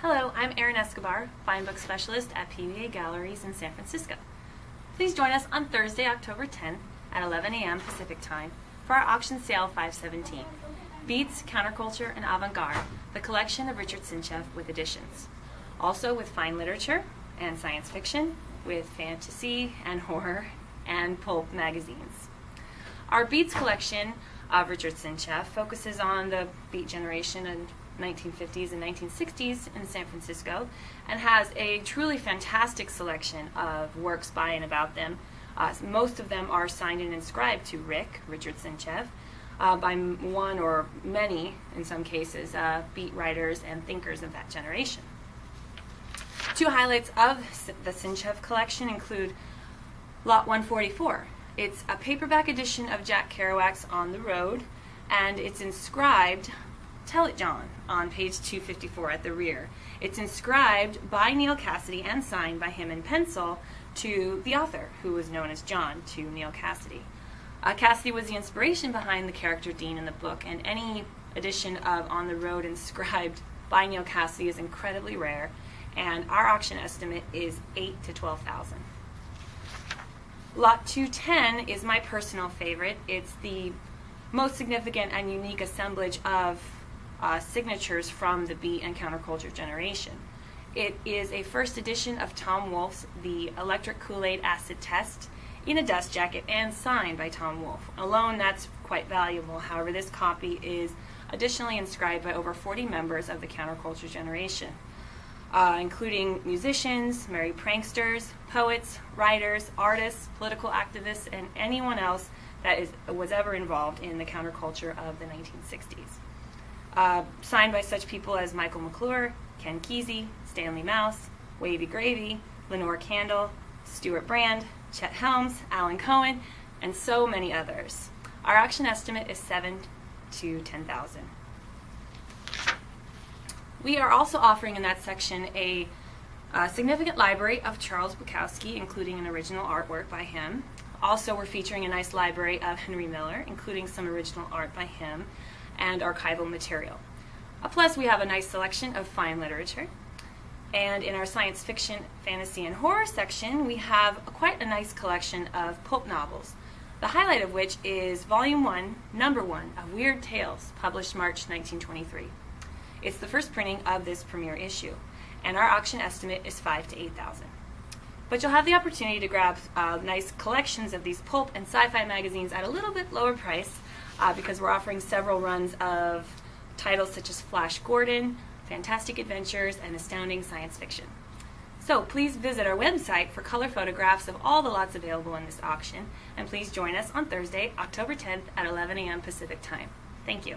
Hello, I'm Erin Escobar, Fine Book Specialist at PBA Galleries in San Francisco. Please join us on Thursday, October 10th at 11 a.m. Pacific Time for our auction sale 517, Beats, Counterculture, and Avant Garde, the collection of Richard Synchef with additions. Also with fine literature and science fiction, with fantasy and horror and pulp magazines. Our Beats collection of Richard Synchef focuses on the Beat generation in 1950s and 1960s in San Francisco and has a truly fantastic selection of works by and about them. Most of them are signed and inscribed to Richard Synchef, by one or many, in some cases, Beat writers and thinkers of that generation. Two highlights of the Synchef collection include Lot 144. It's a paperback edition of Jack Kerouac's On the Road, and it's inscribed, Tell It John, on page 254 at the rear. It's inscribed by Neal Cassady and signed by him in pencil to the author, who was known as John, to Neal Cassady. Cassady was the inspiration behind the character Dean in the book, and any edition of On the Road inscribed by Neal Cassady is incredibly rare, and our auction estimate is $8,000 to $12,000. Lot 210 is my personal favorite. It's the most significant and unique assemblage of signatures from the Beat and Counterculture generation. It is a first edition of Tom Wolfe's The Electric Kool-Aid Acid Test in a dust jacket and signed by Tom Wolfe. Alone, that's quite valuable. However, this copy is additionally inscribed by over 40 members of the Counterculture generation, including musicians, merry pranksters, poets, writers, artists, political activists, and anyone else that was ever involved in the counterculture of the 1960s. Signed by such people as Michael McClure, Ken Kesey, Stanley Mouse, Wavy Gravy, Lenore Candle, Stuart Brand, Chet Helms, Alan Cohen, and so many others. Our auction estimate is $7,000 to $10,000. We are also offering in that section a significant library of Charles Bukowski, including an original artwork by him. Also, we're featuring a nice library of Henry Miller, including some original art by him and archival material. Plus, we have a nice selection of fine literature. And in our science fiction, fantasy, and horror section, we have quite a nice collection of pulp novels, the highlight of which is Volume 1, Number 1 of Weird Tales, published March 1923. It's the first printing of this premiere issue, and our auction estimate is $5,000 to $8,000. But you'll have the opportunity to grab nice collections of these pulp and sci-fi magazines at a little bit lower price because we're offering several runs of titles such as Flash Gordon, Fantastic Adventures, and Astounding Science Fiction. So please visit our website for color photographs of all the lots available in this auction, and please join us on Thursday, October 10th at 11 a.m. Pacific Time. Thank you.